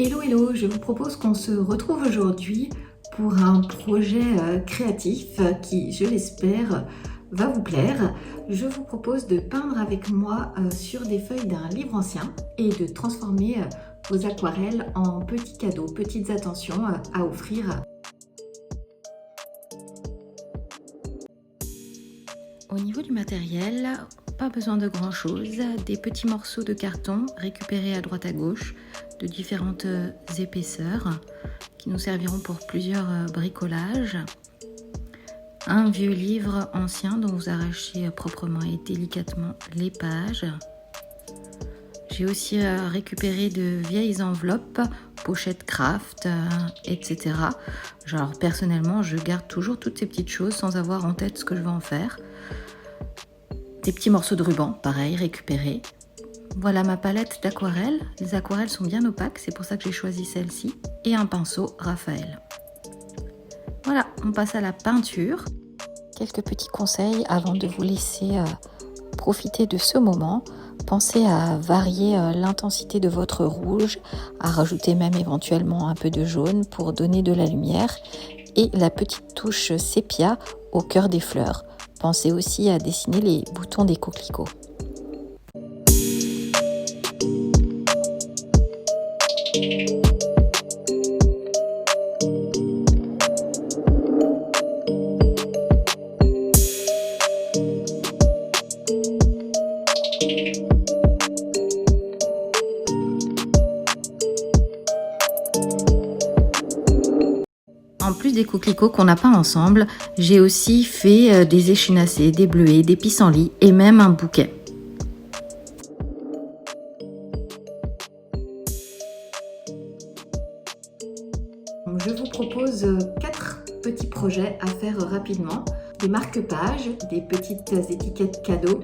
Hello hello, je vous propose qu'on se retrouve aujourd'hui pour un projet créatif qui, je l'espère, va vous plaire. Je vous propose de peindre avec moi sur des feuilles d'un livre ancien et de transformer vos aquarelles en petits cadeaux, petites attentions à offrir. Au niveau du matériel, pas besoin de grand chose, des petits morceaux de carton récupérés à droite à gauche de différentes épaisseurs qui nous serviront pour plusieurs bricolages, un vieux livre ancien dont vous arrachez proprement et délicatement les pages. J'ai aussi récupéré de vieilles enveloppes, pochettes craft, etc. Genre personnellement, je garde toujours toutes ces petites choses sans avoir en tête ce que je vais en faire. Des petits morceaux de ruban, pareil, récupérés. Voilà ma palette d'aquarelles. Les aquarelles sont bien opaques, c'est pour ça que j'ai choisi celle-ci. Et un pinceau Raphaël. Voilà, on passe à la peinture. Quelques petits conseils avant de vous laisser profiter de ce moment. Pensez à varier l'intensité de votre rouge, à rajouter même éventuellement un peu de jaune pour donner de la lumière. Et la petite touche sépia au cœur des fleurs. Pensez aussi à dessiner les boutons des coquelicots. En plus des coquelicots qu'on a peints ensemble, j'ai aussi fait des échinacées, des bleuets, des pissenlits et même un bouquet. Je vous propose 4 petits projets à faire rapidement. Des marque-pages, des petites étiquettes cadeaux,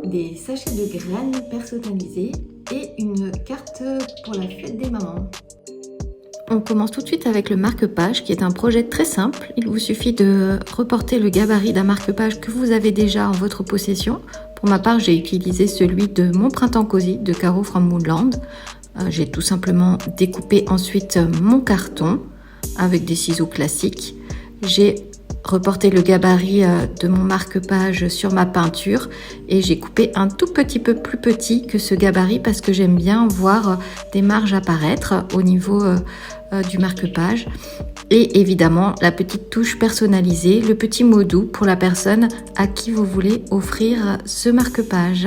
des sachets de graines personnalisés et une carte pour la fête des mamans. On commence tout de suite avec le marque-page qui est un projet très simple. Il vous suffit de reporter le gabarit d'un marque-page que vous avez déjà en votre possession. Pour ma part, j'ai utilisé celui de Mon Printemps Cosy de Caro from Moodland. J'ai tout simplement découpé ensuite mon carton avec des ciseaux classiques. J'ai reporté le gabarit de mon marque-page sur ma peinture et j'ai coupé un tout petit peu plus petit que ce gabarit parce que j'aime bien voir des marges apparaître au niveau du marque-page. Et évidemment, la petite touche personnalisée, le petit mot doux pour la personne à qui vous voulez offrir ce marque-page.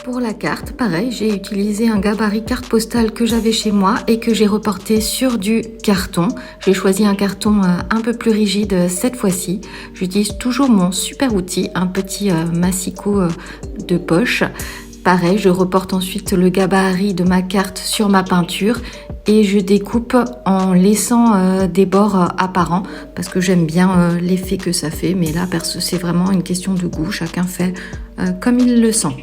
Pour la carte, pareil, j'ai utilisé un gabarit carte postale que j'avais chez moi et que j'ai reporté sur du carton. J'ai choisi un carton un peu plus rigide cette fois-ci. J'utilise toujours mon super outil, un petit massicot de poche. Pareil, je reporte ensuite le gabarit de ma carte sur ma peinture et je découpe en laissant des bords apparents parce que j'aime bien l'effet que ça fait. Mais là, perso, c'est vraiment une question de goût. Chacun fait comme il le sent.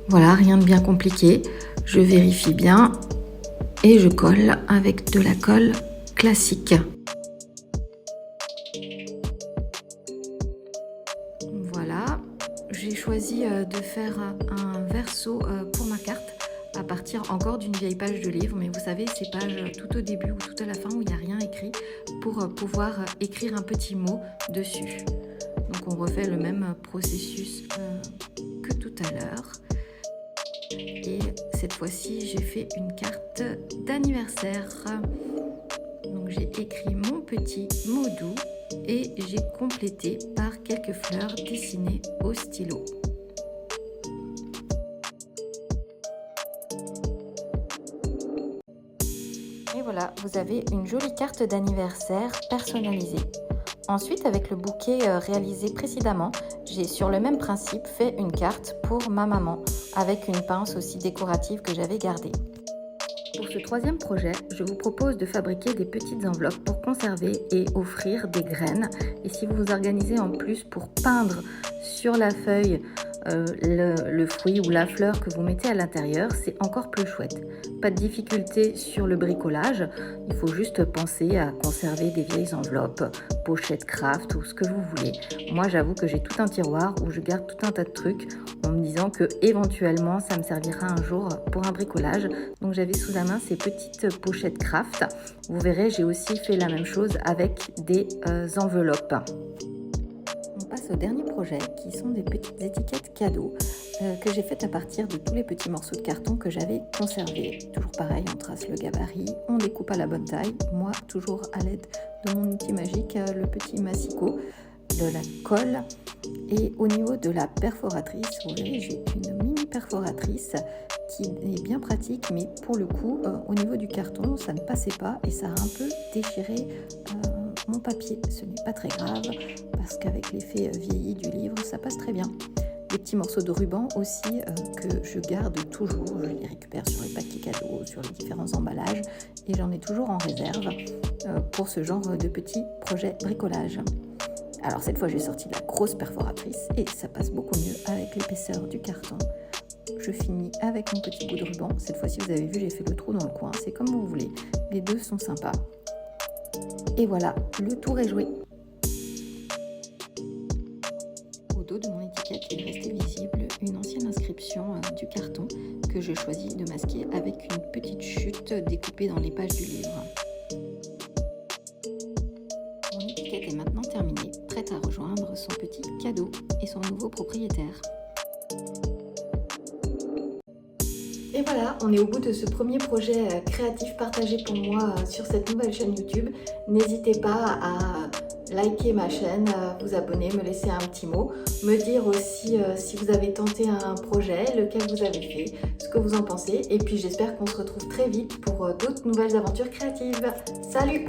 Voilà, rien de bien compliqué. Je vérifie bien et je colle avec de la colle classique. Voilà, j'ai choisi de faire un verso pour ma carte à partir encore d'une vieille page de livre, mais vous savez, ces pages tout au début ou tout à la fin où il n'y a rien écrit pour pouvoir écrire un petit mot dessus. Donc on refait le même processus que tout à l'heure. Et cette fois-ci, j'ai fait une carte d'anniversaire. Donc j'ai écrit mon petit mot doux et j'ai complété par quelques fleurs dessinées au stylo. Et voilà, vous avez une jolie carte d'anniversaire personnalisée. Ensuite, avec le bouquet réalisé précédemment, j'ai sur le même principe fait une carte pour ma maman avec une pince aussi décorative que j'avais gardée. Pour ce troisième projet, je vous propose de fabriquer des petites enveloppes pour conserver et offrir des graines. Et si vous vous organisez en plus pour peindre sur la feuille le fruit ou la fleur que vous mettez à l'intérieur, c'est encore plus chouette. Pas de difficulté sur le bricolage, il faut juste penser à conserver des vieilles enveloppes, pochettes craft ou ce que vous voulez. Moi j'avoue que j'ai tout un tiroir où je garde tout un tas de trucs en me disant que éventuellement ça me servira un jour pour un bricolage. Donc j'avais sous la main ces petites pochettes craft. Vous verrez, j'ai aussi fait la même chose avec des enveloppes. On passe au dernier projet qui sont des petites étiquettes cadeaux que j'ai faites à partir de tous les petits morceaux de carton que j'avais conservés. Toujours pareil, on trace le gabarit, on découpe à la bonne taille. Moi, toujours à l'aide de mon outil magique, le petit massicot, de la colle. Et au niveau de la perforatrice, vous verrez, j'ai une mini perforatrice qui est bien pratique, mais pour le coup, au niveau du carton, ça ne passait pas et ça a un peu déchiré mon papier. Ce n'est pas très grave parce qu'avec l'effet vieilli du livre, ça passe très bien. Des petits morceaux de ruban aussi que je garde toujours, je les récupère sur les paquets cadeaux, sur les différents emballages et j'en ai toujours en réserve pour ce genre de petits projets bricolage. Alors cette fois j'ai sorti la grosse perforatrice et ça passe beaucoup mieux avec l'épaisseur du carton. Je finis avec mon petit bout de ruban. Cette fois-ci vous avez vu, j'ai fait le trou dans le coin, c'est comme vous voulez. Les deux sont sympas. Et voilà, le tour est joué. Au dos de mon étiquette, il est resté visible une ancienne inscription du carton que j'ai choisi de masquer avec une petite chute découpée dans les pages du livre. Mon étiquette est maintenant terminée, prête à rejoindre son petit cadeau et son nouveau propriétaire. Et voilà, on est au bout de ce premier projet créatif partagé pour moi sur cette nouvelle chaîne YouTube. N'hésitez pas à liker ma chaîne, vous abonner, me laisser un petit mot, me dire aussi si vous avez tenté un projet, lequel vous avez fait, ce que vous en pensez. Et puis j'espère qu'on se retrouve très vite pour d'autres nouvelles aventures créatives. Salut!